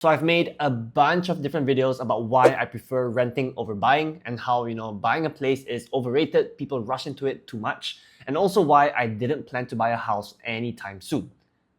So I've made a bunch of different videos about why I prefer renting over buying and how, buying a place is overrated, people rush into it too much, and also why I didn't plan to buy a house anytime soon.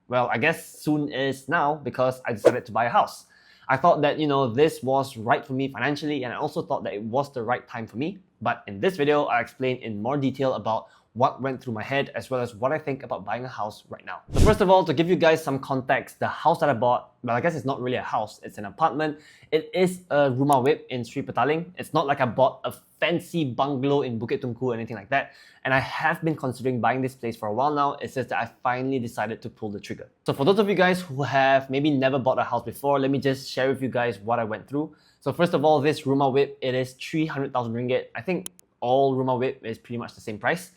Well, I guess soon is now because I decided to buy a house. I thought that, this was right for me financially, and I also thought that it was the right time for me. But in this video, I explain in more detail about what went through my head as well as what I think about buying a house right now. So first of all, to give you guys some context, the house that I bought, well, I guess it's not really a house, it's an apartment. It is a rumah whip in Sri Petaling. It's not like I bought a fancy bungalow in Bukit Tungku or anything like that. And I have been considering buying this place for a while now. It's just that I finally decided to pull the trigger. So for those of you guys who have maybe never bought a house before, let me just share with you guys what I went through. So first of all, this rumah whip, it is 300,000 ringgit. I think all rumah whip is pretty much the same price.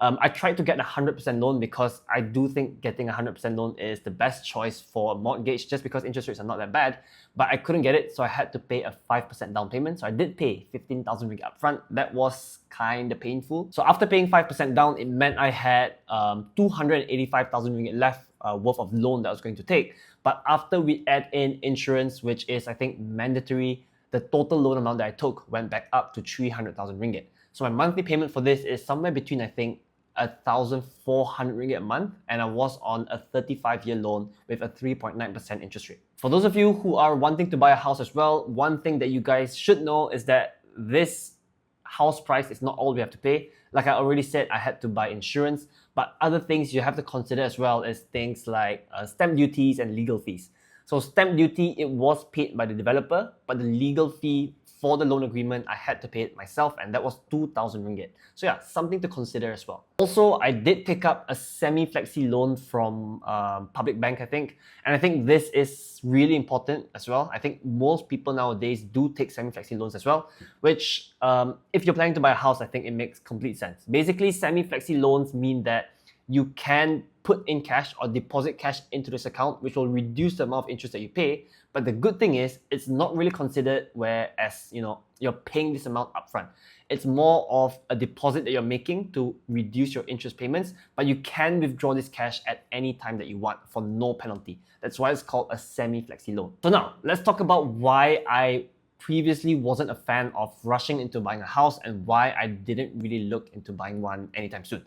I tried to get a 100% loan because I do think getting a 100% loan is the best choice for a mortgage just because interest rates are not that bad. But I couldn't get it, so I had to pay a 5% down payment. So I did pay 15,000 ringgit upfront. That was kind of painful. So after paying 5% down, it meant I had 285,000 ringgit left worth of loan that I was going to take. But after we add in insurance, which is I think mandatory, the total loan amount that I took went back up to 300,000 ringgit. So my monthly payment for this is somewhere between, I think, 1,400 ringgit a month, and I was on a 35-year loan with a 3.9% interest rate. For those of you who are wanting to buy a house as well, one thing that you guys should know is that this house price is not all we have to pay. Like I already said, I had to buy insurance, but other things you have to consider as well is things like stamp duties and legal fees. So stamp duty, it was paid by the developer, but the legal fee for the loan agreement, I had to pay it myself, and that was 2,000 ringgit. So yeah, something to consider as well. Also, I did take up a semi-flexi loan from Public Bank, I think. And I think this is really important as well. I think most people nowadays do take semi-flexi loans as well, which if you're planning to buy a house, I think it makes complete sense. Basically, semi-flexi loans mean that you can put in cash or deposit cash into this account, which will reduce the amount of interest that you pay. But the good thing is, it's not really considered whereas you're paying this amount upfront. It's more of a deposit that you're making to reduce your interest payments, but you can withdraw this cash at any time that you want for no penalty. That's why it's called a semi-flexi loan. So now, let's talk about why I previously wasn't a fan of rushing into buying a house and why I didn't really look into buying one anytime soon.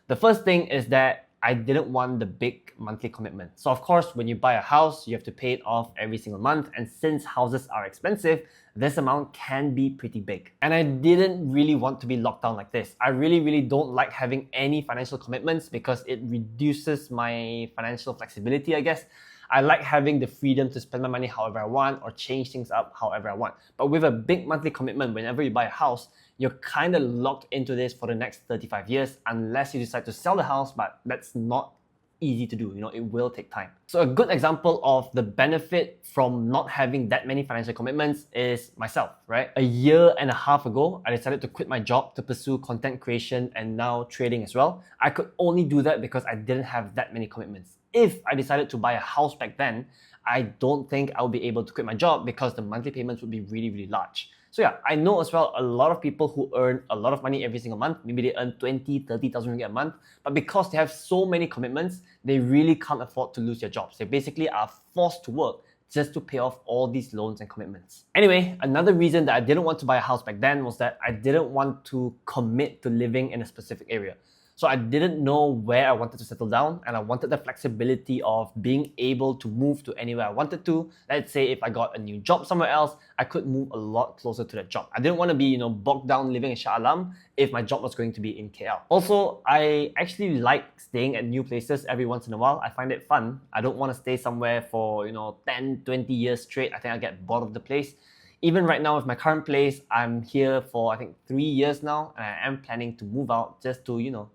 The first thing is that I didn't want the big monthly commitment. So of course, when you buy a house, you have to pay it off every single month. And since houses are expensive, this amount can be pretty big. And I didn't really want to be locked down like this. I really don't like having any financial commitments because it reduces my financial flexibility, I guess. I like having the freedom to spend my money however I want or change things up however I want. But with a big monthly commitment, whenever you buy a house, you're kind of locked into this for the next 35 years unless you decide to sell the house, but that's not easy to do. It will take time. So a good example of the benefit from not having that many financial commitments is myself, right? A year and a half ago, I decided to quit my job to pursue content creation and now trading as well. I could only do that because I didn't have that many commitments. If I decided to buy a house back then, I don't think I'll be able to quit my job because the monthly payments would be really large. So yeah, I know as well a lot of people who earn a lot of money every single month. Maybe they earn 20,000, 30,000 ringgit a month, but because they have so many commitments, they really can't afford to lose their jobs. They basically are forced to work just to pay off all these loans and commitments. Anyway, another reason that I didn't want to buy a house back then was that I didn't want to commit to living in a specific area. So I didn't know where I wanted to settle down, and I wanted the flexibility of being able to move to anywhere I wanted to. Let's say if I got a new job somewhere else, I could move a lot closer to that job. I didn't want to be, bogged down living in Shah Alam if my job was going to be in KL. Also, I actually like staying at new places every once in a while. I find it fun. I don't want to stay somewhere for, 10, 20 years straight. I think I get bored of the place. Even right now with my current place, I'm here for, I think, 3 years now, and I am planning to move out just to,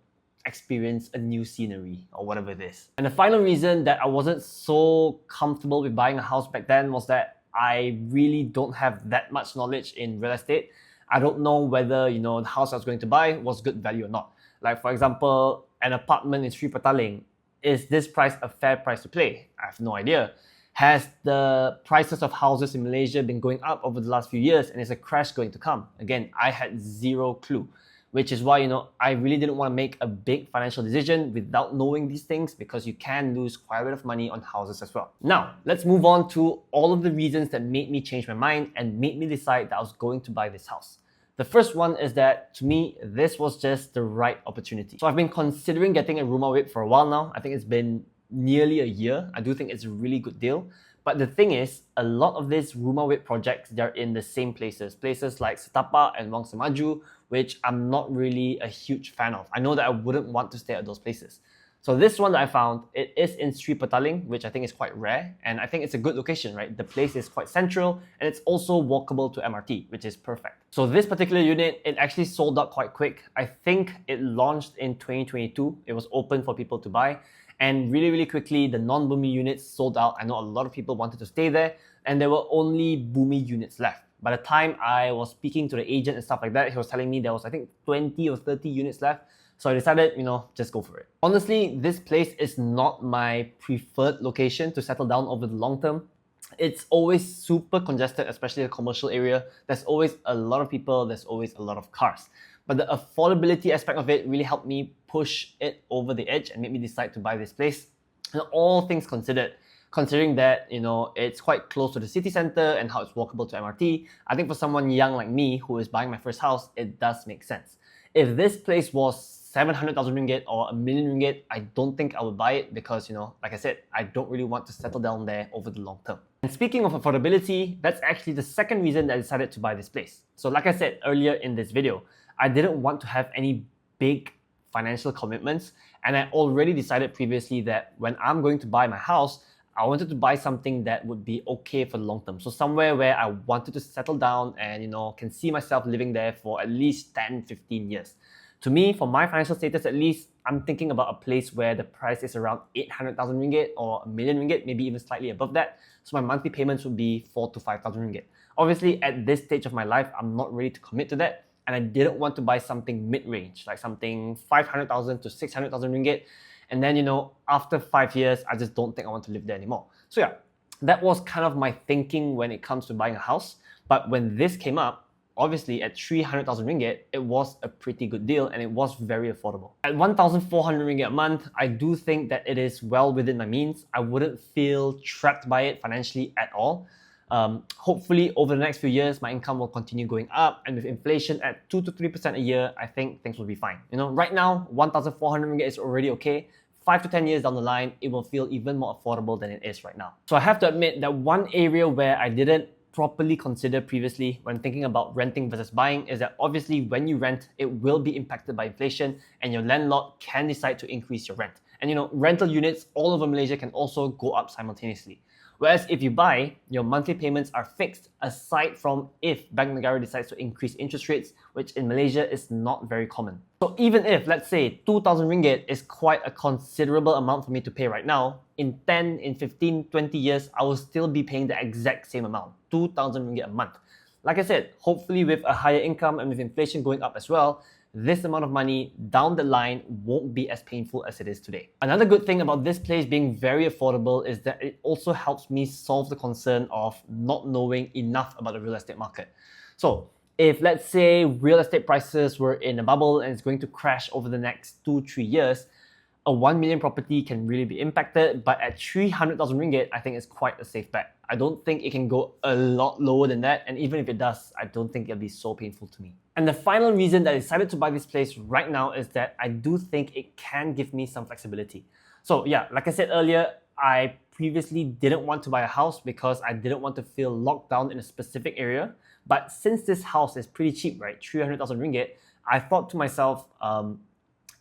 experience a new scenery or whatever it is. And the final reason that I wasn't so comfortable with buying a house back then was that I really don't have that much knowledge in real estate. I don't know whether, the house I was going to buy was good value or not. Like for example, an apartment in Sri Petaling, is this price a fair price to pay? I have no idea. Has the prices of houses in Malaysia been going up over the last few years, and is a crash going to come? Again, I had zero clue. which is why, I really didn't want to make a big financial decision without knowing these things, because you can lose quite a bit of money on houses as well. Now, let's move on to all of the reasons that made me change my mind and made me decide that I was going to buy this house. The first one is that, to me, this was just the right opportunity. So I've been considering getting a room away for a while now. I think it's been nearly a year. I do think it's a really good deal. But the thing is, a lot of these rumah whip projects, they're in the same places. Places like Setapak and Wang Semaju, which I'm not really a huge fan of. I know that I wouldn't want to stay at those places. So this one that I found, it is in Sri Petaling, which I think is quite rare. And I think it's a good location, right? The place is quite central and it's also walkable to MRT, which is perfect. So this particular unit, it actually sold out quite quick. I think it launched in 2022. It was open for people to buy. And really, really quickly, the non-Bumi units sold out. I know a lot of people wanted to stay there, and there were only Bumi units left. By the time I was speaking to the agent and stuff like that, he was telling me there was, I think, 20 or 30 units left. So I decided, just go for it. Honestly, this place is not my preferred location to settle down over the long term. It's always super congested, especially the commercial area. There's always a lot of people, there's always a lot of cars. But the affordability aspect of it really helped me push it over the edge and made me decide to buy this place. And all things considered, considering that, it's quite close to the city center and how it's walkable to MRT, I think for someone young like me who is buying my first house, it does make sense. If this place was 700,000 ringgit or a million ringgit, I don't think I would buy it because, like I said, I don't really want to settle down there over the long term. And speaking of affordability, that's actually the second reason that I decided to buy this place. So like I said earlier in this video, I didn't want to have any big financial commitments, and I already decided previously that when I'm going to buy my house, I wanted to buy something that would be okay for the long term. So somewhere where I wanted to settle down and can see myself living there for at least 10, 15 years. To me, for my financial status at least, I'm thinking about a place where the price is around 800,000 ringgit or a million ringgit, maybe even slightly above that. So my monthly payments would be 4 to 5,000 ringgit. Obviously, at this stage of my life, I'm not ready to commit to that. And I didn't want to buy something mid-range, like something 500,000 to 600,000 ringgit. And then, after 5 years, I just don't think I want to live there anymore. So yeah, that was kind of my thinking when it comes to buying a house. But when this came up, obviously at 300,000 ringgit, it was a pretty good deal and it was very affordable. At 1,400 ringgit a month, I do think that it is well within my means. I wouldn't feel trapped by it financially at all. Hopefully over the next few years, my income will continue going up, and with inflation at 2 to 3% a year, I think things will be fine. Right now, 1,400 ringgit is already okay. 5 to 10 years down the line, it will feel even more affordable than it is right now. So I have to admit that one area where I didn't properly consider previously when thinking about renting versus buying is that obviously when you rent, it will be impacted by inflation and your landlord can decide to increase your rent. And rental units all over Malaysia can also go up simultaneously. Whereas if you buy, your monthly payments are fixed aside from if Bank Negara decides to increase interest rates, which in Malaysia is not very common. So even if, let's say, 2,000 ringgit is quite a considerable amount for me to pay right now, in 10, in 15, 20 years, I will still be paying the exact same amount, 2,000 ringgit a month. Like I said, hopefully with a higher income and with inflation going up as well, this amount of money down the line won't be as painful as it is today. Another good thing about this place being very affordable is that it also helps me solve the concern of not knowing enough about the real estate market. So if, let's say, real estate prices were in a bubble and it's going to crash over the next 2-3 years, a 1 million property can really be impacted, but at 300,000 ringgit, I think it's quite a safe bet. I don't think it can go a lot lower than that, and even if it does, I don't think it'll be so painful to me. And the final reason that I decided to buy this place right now is that I do think it can give me some flexibility. So yeah, like I said earlier, I previously didn't want to buy a house because I didn't want to feel locked down in a specific area. But since this house is pretty cheap, right, 300,000 ringgit, I thought to myself,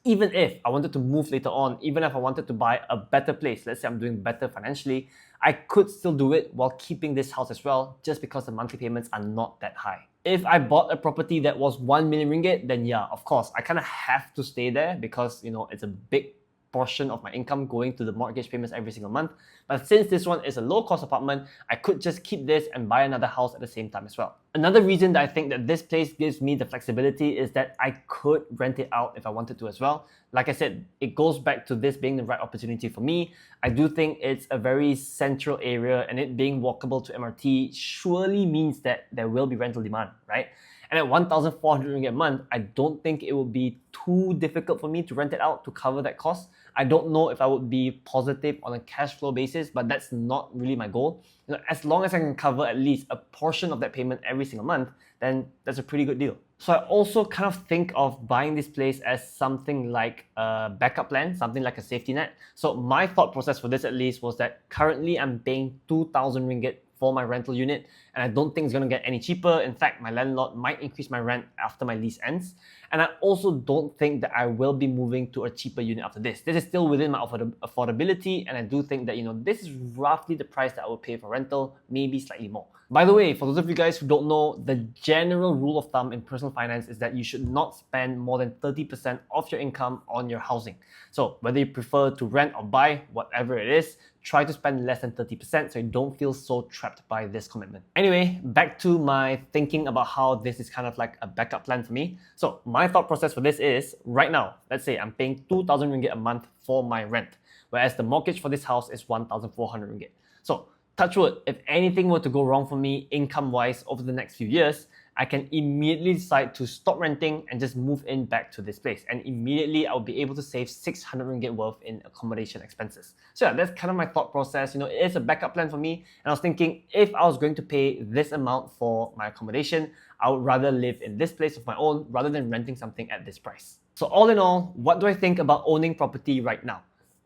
even if I wanted to move later on, even if I wanted to buy a better place, let's say I'm doing better financially, I could still do it while keeping this house as well, just because the monthly payments are not that high. If I bought a property that was 1 million ringgit, then yeah, of course, I kind of have to stay there because, it's a big portion of my income going to the mortgage payments every single month. But since this one is a low-cost apartment, I could just keep this and buy another house at the same time as well. Another reason that I think that this place gives me the flexibility is that I could rent it out if I wanted to as well. Like I said, it goes back to this being the right opportunity for me. I do think it's a very central area, and it being walkable to MRT surely means that there will be rental demand, right? And at 1,400 ringgit a month, I don't think it would be too difficult for me to rent it out to cover that cost. I don't know if I would be positive on a cash flow basis, but that's not really my goal. As long as I can cover at least a portion of that payment every single month, then that's a pretty good deal. So I also kind of think of buying this place as something like a backup plan, something like a safety net. So my thought process for this at least was that currently I'm paying 2,000 ringgit for my rental unit, and I don't think it's going to get any cheaper. In fact, my landlord might increase my rent after my lease ends. And I also don't think that I will be moving to a cheaper unit after this. This is still within my affordability, and I do think that, this is roughly the price that I would pay for rental, maybe slightly more. By the way, for those of you guys who don't know, the general rule of thumb in personal finance is that you should not spend more than 30% of your income on your housing. So whether you prefer to rent or buy, whatever it is, try to spend less than 30% so you don't feel so trapped by this commitment. Anyway, back to my thinking about how this is kind of like a backup plan for me. So my thought process for this is, right now, let's say I'm paying 2,000 ringgit a month for my rent, whereas the mortgage for this house is 1,400 ringgit. So touch wood, if anything were to go wrong for me income-wise over the next few years, I can immediately decide to stop renting and just move in back to this place. And immediately I'll be able to save 600 ringgit worth in accommodation expenses. So yeah, that's kind of my thought process. It is a backup plan for me. And I was thinking, if I was going to pay this amount for my accommodation, I would rather live in this place of my own rather than renting something at this price. So all in all, what do I think about owning property right now?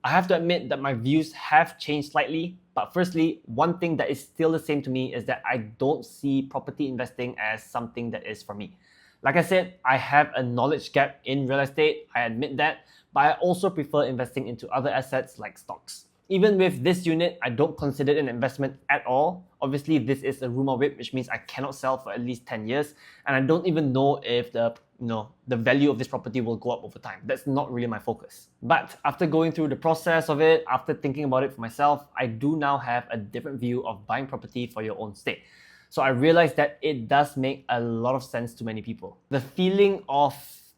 I have to admit that my views have changed slightly, but firstly, one thing that is still the same to me is that I don't see property investing as something that is for me. Like I said, I have a knowledge gap in real estate, I admit that, but I also prefer investing into other assets like stocks. Even with this unit, I don't consider it an investment at all. Obviously, this is a rumor whip, which means I cannot sell for at least 10 years, and I don't even know if the value of this property will go up over time. That's not really my focus. But after going through the process of it, after thinking about it for myself, I do now have a different view of buying property for your own stay. So I realized that it does make a lot of sense to many people. The feeling of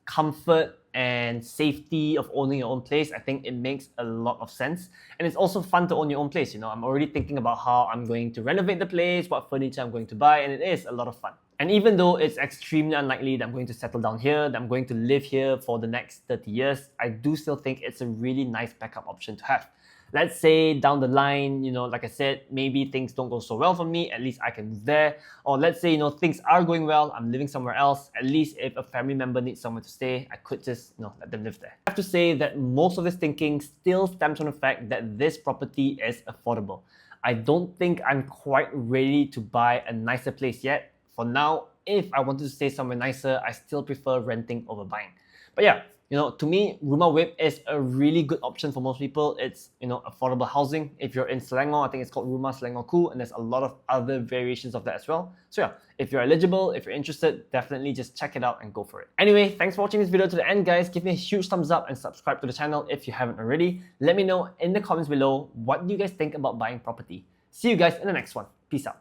comfort and safety of owning your own place, I think it makes a lot of sense. And it's also fun to own your own place. I'm already thinking about how I'm going to renovate the place, what furniture I'm going to buy, and it is a lot of fun. And even though it's extremely unlikely that I'm going to settle down here, that I'm going to live here for the next 30 years, I do still think it's a really nice backup option to have. Let's say down the line, like I said, maybe things don't go so well for me, at least I can move there. Or let's say, things are going well, I'm living somewhere else, at least if a family member needs somewhere to stay, I could just, let them live there. I have to say that most of this thinking still stems from the fact that this property is affordable. I don't think I'm quite ready to buy a nicer place yet. For now, if I wanted to stay somewhere nicer, I still prefer renting over buying. But yeah, to me, Rumah Whip is a really good option for most people. It's, affordable housing. If you're in Selangor, I think it's called Rumah Selangorku, and there's a lot of other variations of that as well. So yeah, if you're eligible, if you're interested, definitely just check it out and go for it. Anyway, thanks for watching this video to the end, guys. Give me a huge thumbs up and subscribe to the channel if you haven't already. Let me know in the comments below, what do you guys think about buying property? See you guys in the next one. Peace out.